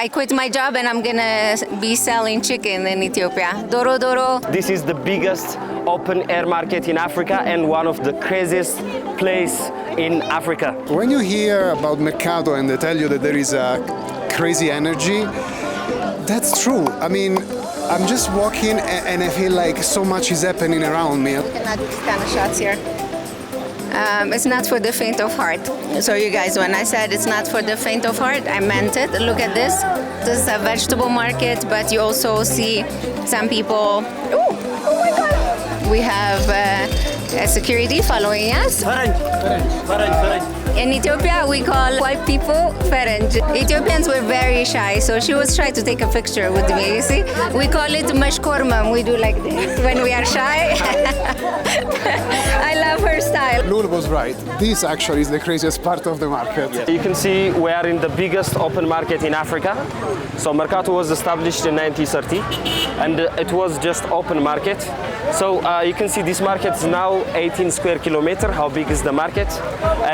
I quit my job and I'm gonna be selling chicken in Ethiopia. Doro doro. This is the biggest open air market in Africa and one of the craziest place in Africa. When you hear about Mercato and they tell you that there is a crazy energy, that's true. I mean, I'm just walking and I feel like so much is happening around me. You cannot do these kind of shots here. It's not for the faint of heart. So you guys, when I said it's not for the faint of heart, I meant it. Look at this. This is a vegetable market, but you also see some people. Oh my God! We have a security following us. In Ethiopia, we call white people ferenj. Ethiopians were very shy, so she was trying to take a picture with me. You see, we call it mashkormam. We do like this when we are shy. I love her style. Lul was right. This actually is the craziest part of the market. You can see we are in the biggest open market in Africa. So Mercato was established in 1930 and it was just open market. So you can see this market is now 18 square kilometer. How big is the market?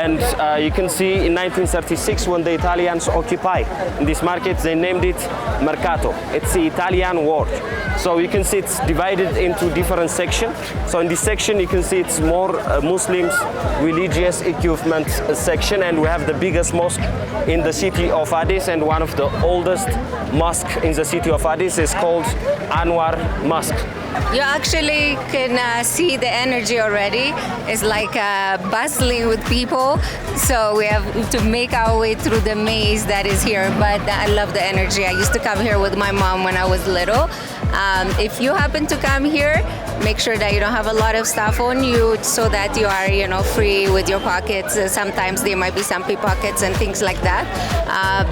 And you can see in 1936 when the Italians occupy in this market, they named it Mercato. It's the Italian word. So you can see it's divided into different sections. So in this section you can see it's more Muslims religious equipment section, and we have the biggest mosque in the city of Addis, and one of the oldest mosque in the city of Addis is called Anwar Mosque. You actually can see the energy already. It's like bustling with people. So we have to make our way through the maze that is here. But I love the energy. I used to come here with my mom when I was little. If you happen to come here, make sure that you don't have a lot of stuff on you so that you are, free with your pockets. Sometimes there might be some pickpockets and things like that.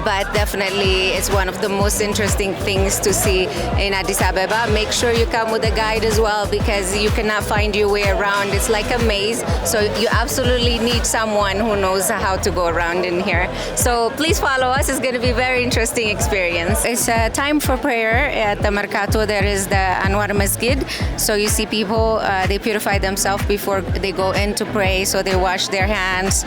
But definitely it's one of the most interesting things to see in Addis Ababa. Make sure you come with a guide as well, because you cannot find your way around. It's like a maze. So you absolutely need someone who knows how to go around in here. So please follow us. It's going to be a very interesting experience. It's time for prayer at the Mercato. There is the Anwar Masjid. So you see people, they purify themselves before they go in to pray. So they wash their hands,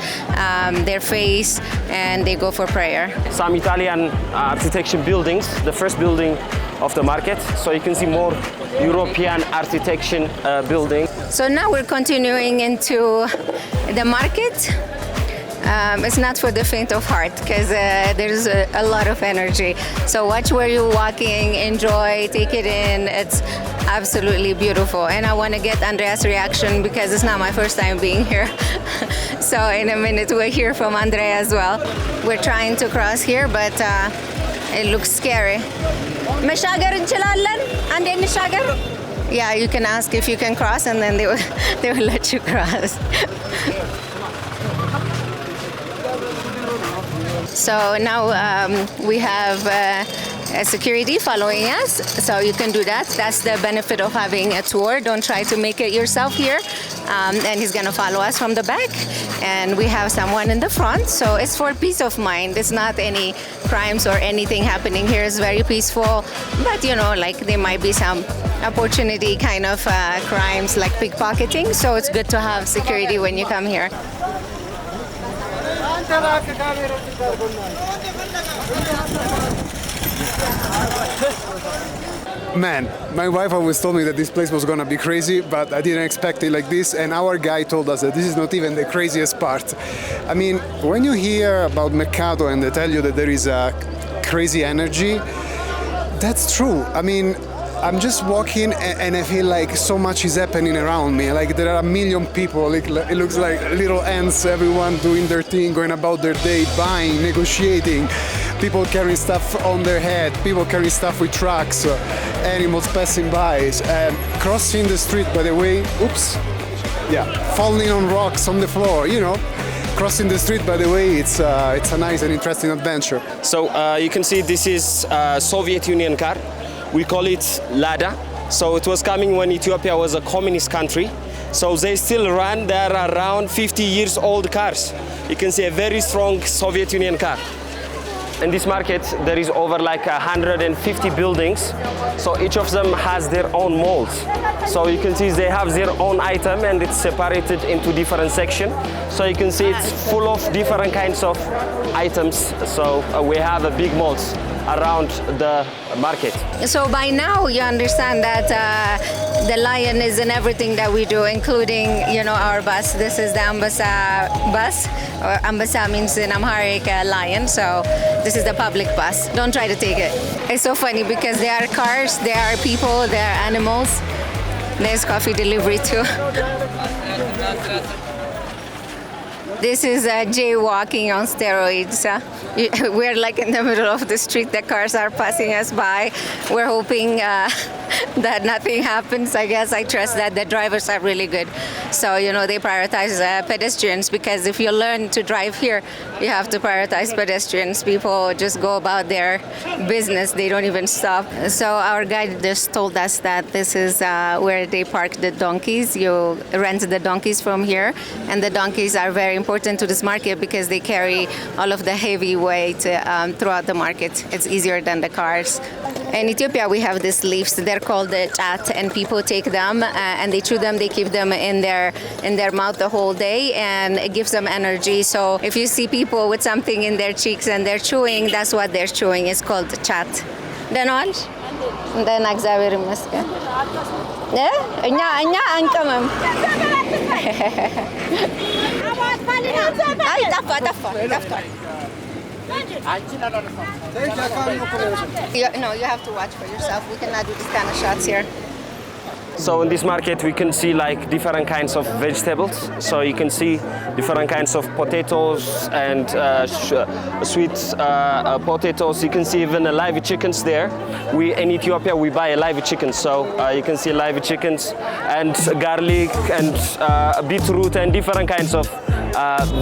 their face, and they go for prayer. Some Italian architecture buildings, the first building of the market. So you can see more European architecture buildings. So now we're continuing into the market. It's not for the faint of heart, because there's a lot of energy. So watch where you're walking, enjoy, take it in. It's absolutely beautiful. And I want to get Andrea's reaction because it's not my first time being here. So in a minute we'll hear from Andrea as well. We're trying to cross here, but it looks scary. መሻገር እንችላለን? አንዴ እንሻገር? Yeah, you can ask if you can cross, and then they will let you cross. So now we have a security following us, so you can do that. That's the benefit of having a tour. Don't try to make it yourself here. And he's gonna follow us from the back, and we have someone in the front, so it's for peace of mind. It's not any crimes or anything happening here. It's very peaceful, but like there might be some opportunity kind of crimes like pickpocketing, so it's good to have security when you come here. Man, my wife always told me that this place was gonna be crazy, but I didn't expect it like this, and our guy told us that this is not even the craziest part. I mean, when you hear about Mercato and they tell you that there is a crazy energy, that's true. I mean, I'm just walking and I feel like so much is happening around me. Like there are a million people, it looks like little ants, everyone doing their thing, going about their day, buying, negotiating. People carrying stuff on their head, people carrying stuff with trucks, animals passing by, crossing the street, by the way, falling on rocks on the floor, Crossing the street, by the way, it's a nice and interesting adventure. So you can see this is a Soviet Union car. We call it Lada. So it was coming when Ethiopia was a communist country. So they still run. They are around 50 years old cars. You can see a very strong Soviet Union car. In this market, there is over like 150 buildings. So each of them has their own malls. So you can see they have their own item and it's separated into different sections. So you can see it's full of different kinds of items. So we have a big malls. around the market. So by now you understand that the lion is in everything that we do, including, our bus. This is the Ambassa bus. Or Ambassa means in Amharic lion. So this is the public bus. Don't try to take it. It's so funny because there are cars, there are people, there are animals. There's coffee delivery too. This is jaywalking on steroids. We're like in the middle of the street. The cars are passing us by. We're hoping that nothing happens. I guess I trust that the drivers are really good. So, they prioritize pedestrians, because if you learn to drive here, you have to prioritize pedestrians. People just go about their business. They don't even stop. So our guide just told us that this is where they park the donkeys. You rent the donkeys from here. And the donkeys are very important to this market because they carry all of the heavy weight throughout the market. It's easier than the cars. In Ethiopia, we have these leaves. They're called the chat, and people take them and they chew them. They keep them in their mouth the whole day, and it gives them energy. So if you see people with something in their cheeks and they're chewing, that's what they're chewing. It's called chat. ደህና ዋልሽ? እንደና እግዚአብሔር ይመስገን። እኛ አንቀመም። አይ ጠፍቷል። No, you have to watch for yourself. We cannot do this kind of shots here. So in this market we can see like different kinds of vegetables. So you can see different kinds of potatoes and sweet potatoes. You can see even live chickens there. In Ethiopia we buy a live chicken, so you can see live chickens and garlic and beetroot and different kinds of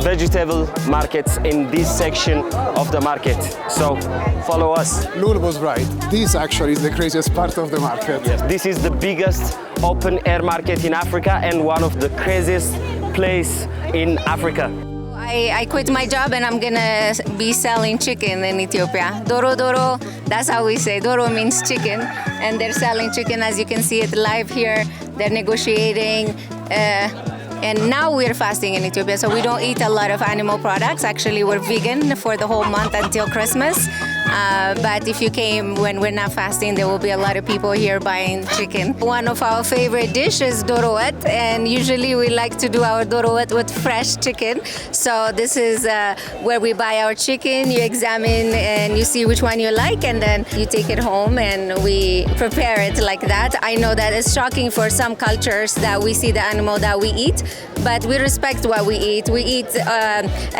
vegetable markets in this section of the market. So follow us. Lul was right. This actually is the craziest part of the market. Yes, this is the biggest open air market in Africa and one of the craziest place in Africa. I quit my job and I'm gonna be selling chicken in Ethiopia. Doro, that's how we say. Doro means chicken, and they're selling chicken. As you can see it live here. They're negotiating. And now we're fasting in Ethiopia, so we don't eat a lot of animal products. Actually, we're vegan for the whole month until Christmas. But if you came when we're not fasting, there will be a lot of people here buying chicken. One of our favorite dishes is dorowet, and usually we like to do our dorowet with fresh chicken. So this is where we buy our chicken. You examine and you see which one you like, and then you take it home and we prepare it like that. I know that it's shocking for some cultures that we see the animal that we eat, but we respect what we eat. We eat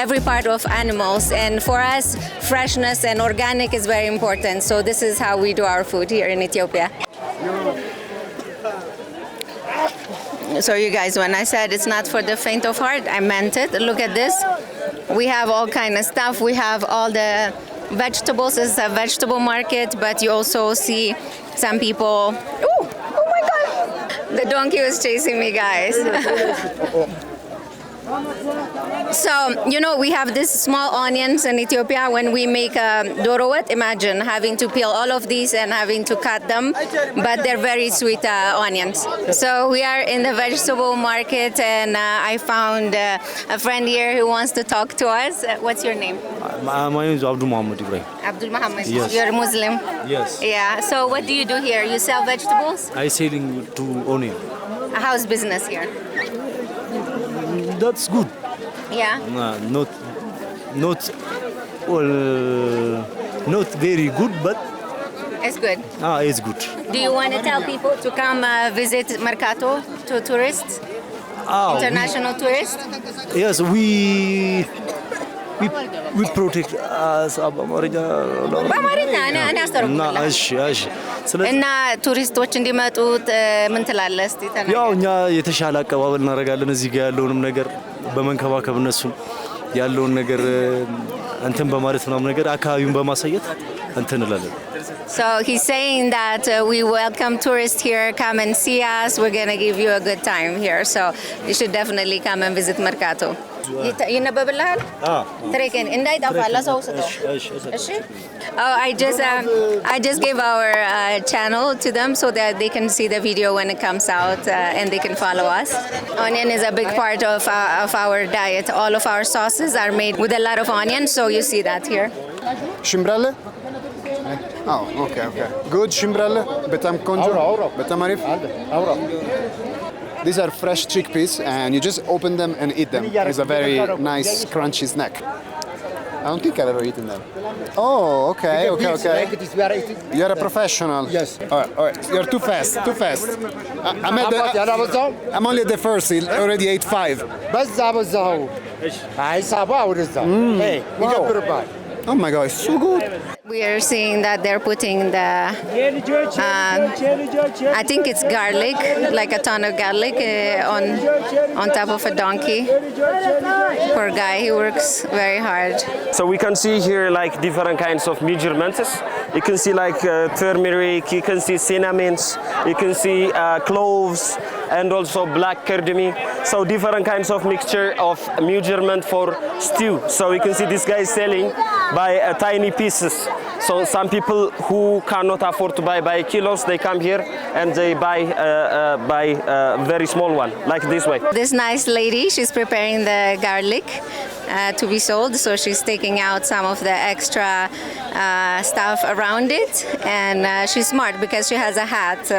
every part of animals, and for us, freshness and organic is very important. So this is how we do our food here in Ethiopia. So you guys, when I said it's not for the faint of heart, I meant it. Look at this. We have all kind of stuff. We have all the vegetables. It's a vegetable market, but you also see some people. Oh my God! The donkey was chasing me, guys. So, we have these small onions in Ethiopia. When we make dorowet, imagine having to peel all of these and having to cut them, but they're very sweet onions. So we are in the vegetable market, and I found a friend here who wants to talk to us. What's your name? My name is Abdul Muhammad Ibrahim. Abdul Muhammad. Yes. You're a Muslim? Yes. Yeah. So what do you do here? You sell vegetables? I selling to onion. How's business here? That's good. Yeah. Not very good, but It's good. It's good. Do you want to tell people to come visit Mercato to tourists? International tourists? Yes, we protect በአማርኛ እኔ አስተርጉምልሃለሁ። እና ቱሪስቶች እንዲመጡ ምን ትላለህ? እስቲ ተናገር። ያው እኛ የተሻለ አቀባበል እናደርጋለን። እዚህ ጋር ያለውንም ነገር በመንከባከብ እነሱን ያለውን ነገር እንትን በማለት ምናምን ነገር አካባቢውን በማሳየት እንትን እንላለን። So he's saying that we welcome tourists here. Come and see us. We're going to give you a good time here. So you should definitely come and visit Mercato. ይነበብልሃል? ትሬከን እንዳይጠፋ ለሰው ስጠው። እሺ? Oh, I just gave our channel to them so that they can see the video when it comes out and they can follow us. Onion is a big part of our diet. All of our sauces are made with a lot of onion, so you see that here. ሽምብራ አለ? Oh, okay. Good, shimbrale, betam konjo, betam arif. These are fresh chickpeas and you just open them and eat them. It's a very nice crunchy snack. I don't think I've ever eaten them. Oh, okay. You're a professional. Yes. All right. You're too fast. I'm only at the first. He already ate 5. Oh my God, it's so good. We are seeing that they're putting the, I think it's garlic, like a ton of garlic on top of a donkey. Poor guy, he works very hard. So we can see here like different kinds of measurements. You can see like turmeric, you can see cinnamons, you can see cloves, and also black cardamom. So different kinds of mixture of measurement for stew. So you can see this guy is selling by tiny pieces. So some people who cannot afford to buy by kilos, they come here and they buy very small one, like this way. This nice lady, she's preparing the garlic to be sold. So she's taking out some of the extra stuff around it. And she's smart because she has a hat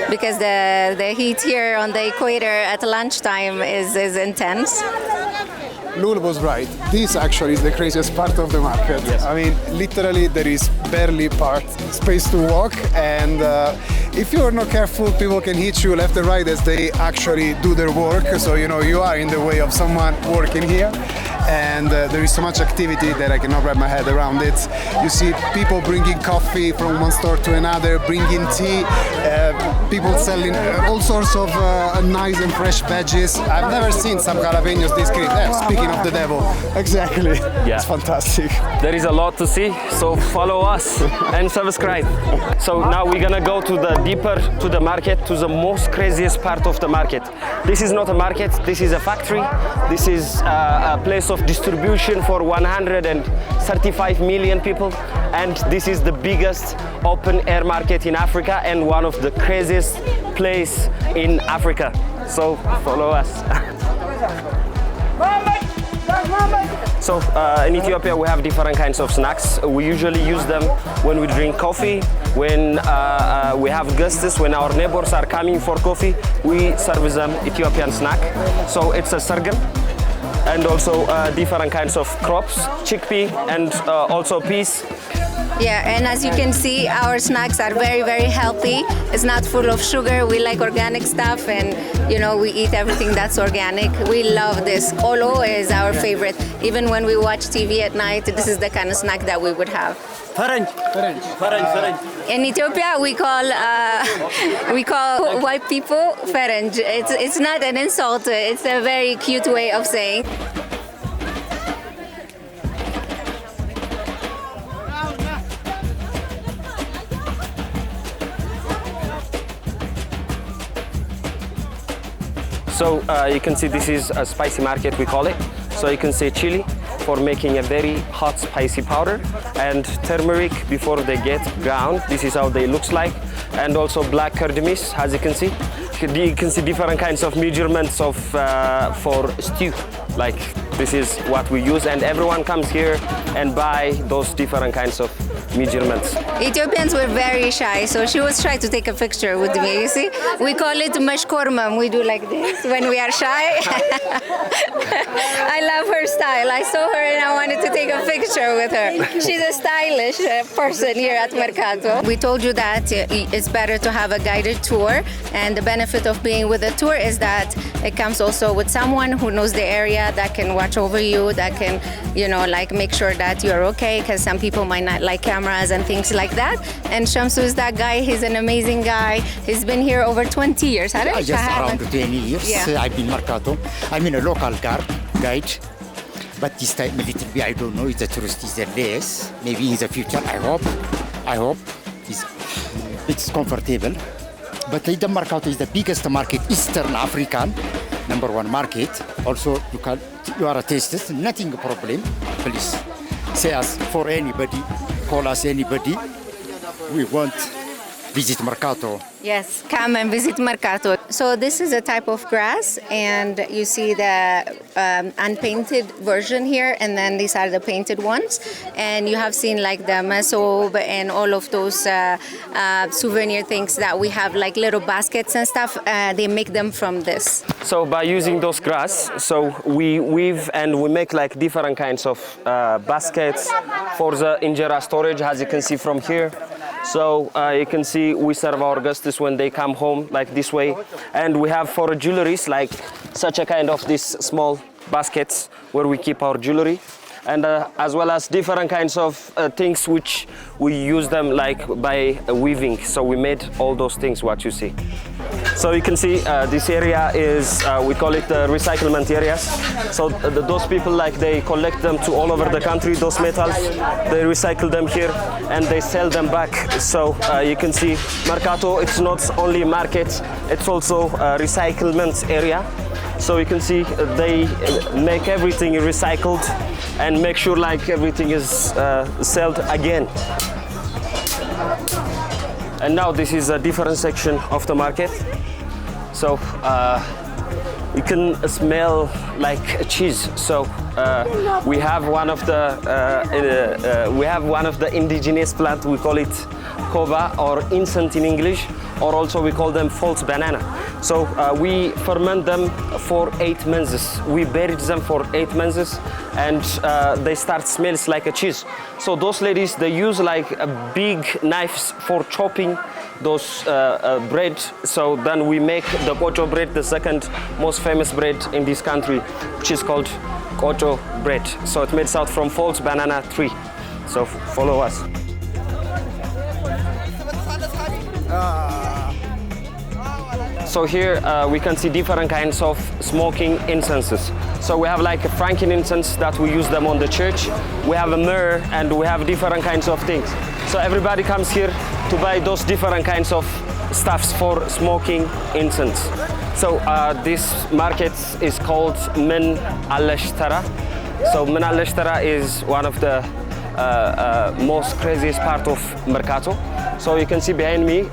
because the heat here on the equator at lunchtime is intense. Lul was right. This actually is the craziest part of the market. Yes. I mean, literally there is barely space to walk, and if you're not careful, people can hit you left and right as they actually do their work. So you are in the way of someone working here, and there is so much activity that I cannot wrap my head around it. You see people bringing coffee from one store to another, bringing tea, people selling all sorts of nice and fresh veggies. I've never seen some jalapenos this great. Speaking of the devil, exactly. Yeah. It's fantastic. There is a lot to see, so follow us and subscribe. So now we're gonna go to the deeper to the market, to the most craziest part of the market. This is not a market, this is a factory. This is a place of distribution for 135 million people, and this is the biggest open air market in Africa and one of the craziest place in Africa. So follow us. So in Ethiopia we have different kinds of snacks. We usually use them when we drink coffee, when we have guests, when our neighbors are coming for coffee, we serve them Ethiopian snack. So it's a sorghum and also different kinds of crops, chickpea and also peas. Yeah, and as you can see, our snacks are very, very healthy. It's not full of sugar. We like organic stuff, and we eat everything that's organic. We love this. Olo is our favorite. Even when we watch TV at night, this is the kind of snack that we would have. In Ethiopia, we call white people ferenj. It's not an insult. It's a very cute way of saying. So you can see this is a spicy market, we call it. So you can see chili for making a very hot spicy powder, and turmeric before they get ground. This is how they looks like, and also black cardamom, as you can see. You can see different kinds of measurements of for stew. Like this is what we use, and everyone comes here and buy those different kinds of measurements. Ethiopians were very shy, so she was shy to take a picture with me. You see, we call it mashkormam. We do like this when we are shy. I love her style. I saw her and I wanted to take a picture with her. She's a stylish person here at Mercato. We told you that it's better to have a guided tour, and the benefit of being with a tour is that it comes also with someone who knows the area, that can watch over you, that can, like make sure that you're okay, because some people might not like cameras and things like that. And Shamsu is that guy. He's an amazing guy. He's been here over 20 years. Just around 20 years. Yeah. I've been Mercato. I'm in a local guide. But this time a little bit, I don't know if the tourist is less. Maybe in the future, I hope it's comfortable. But the Mercato is the biggest market, Eastern African, #1 market. Also, you are a taster, nothing problem. Please say us for anybody, call us anybody. We want visit Mercato. Yes, come and visit Mercato. So this is a type of grass, and you see the unpainted version here, and then these are the painted ones. And you have seen like the masob and all of those souvenir things that we have, like little baskets and stuff. They make them from this. So by using those grass, so we weave and we make like different kinds of baskets for the injera storage, as you can see from here. So you can see we serve our guests when they come home like this way, and we have for jewelries like such a kind of these small baskets where we keep our jewelry, and as well as different kinds of things which we use them like by weaving. So we made all those things what you see. So you can see this area is we call it the recyclement areas. So those people like they collect them to all over the country, those metals, they recycle them here and they sell them back. So you can see Mercato, it's not only market, it's also a recyclement area. So you can see they make everything recycled and make sure like everything is sold again. And now this is a different section of the market. So you can smell like a cheese. So we have one of the indigenous plant. We call it kova or incense in English, or also we call them false banana. So we ferment them for 8 months. We buried them for 8 months, and they start smells like a cheese. So those ladies, they use like big knives for chopping those bread. So then we make the kocho bread, the second most famous bread in this country, which is called kocho bread. So it's made out from false banana tree. So follow us. So here we can see different kinds of smoking incenses. So we have like a frankincense that we use them on the church. We have a myrrh, and we have different kinds of things. So everybody comes here to buy those different kinds of stuffs for smoking incense. So this market is called Min Al-Ashtara. So Min Al-Ashtara is one of the most craziest part of Mercato. So you can see behind me,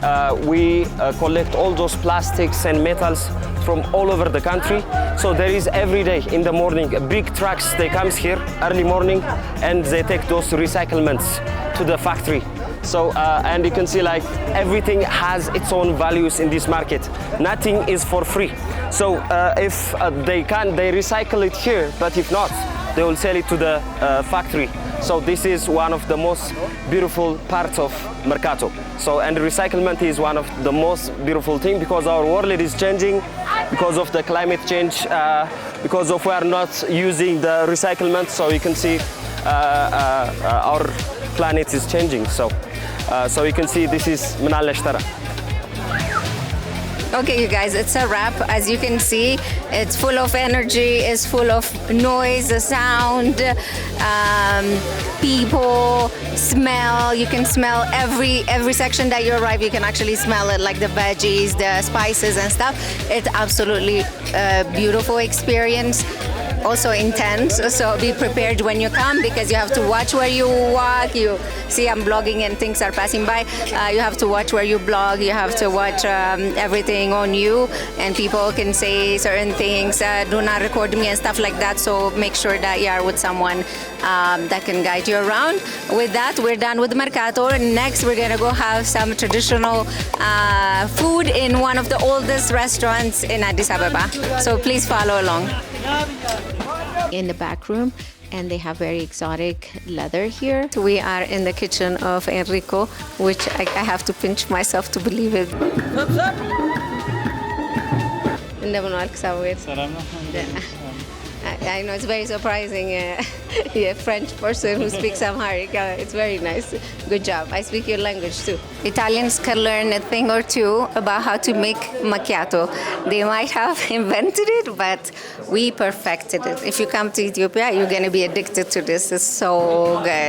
we collect all those plastics and metals from all over the country. So there is every day in the morning, big trucks, they comes here early morning, and they take those recyclements to the factory. So, and you can see like everything has its own values in this market. Nothing is for free. So if they can, they recycle it here, but if not, they will sell it to the factory. So this is one of the most beautiful parts of Mercato. So, and recyclement is one of the most beautiful thing, because our world is changing because of the climate change, because of we are not using the recyclement. So you can see our planet is changing. So you can see this is Min Al-Ashtara. Okay, you guys, it's a wrap. As you can see, it's full of energy, it's full of noise, the sound, people, smell. You can smell every section that you arrive, you can actually smell it, like the veggies, the spices and stuff. It's absolutely a beautiful experience. Also intense, so be prepared when you come, because you have to watch where you walk. You see I'm vlogging and things are passing by. You have to watch where you blog, you have to watch everything on you, and people can say certain things, do not record me and stuff like that. So make sure that you are with someone that can guide you around. With that, we're done with Mercato. Next, we're gonna go have some traditional food in one of the oldest restaurants in Addis Ababa. So please follow along. In the back room, and they have very exotic leather here. We are in the kitchen of Enrico, which I have to pinch myself to believe it. እንደምን ዋልክ ሳሙኤል? ሰላም ነው። I know it's very surprising, a French person who speaks Amharic. It's very nice. Good job. I speak your language too. Italians can learn a thing or two about how to make macchiato. They might have invented it, but we perfected it. If you come to Ethiopia, you're going to be addicted to this. It's so good.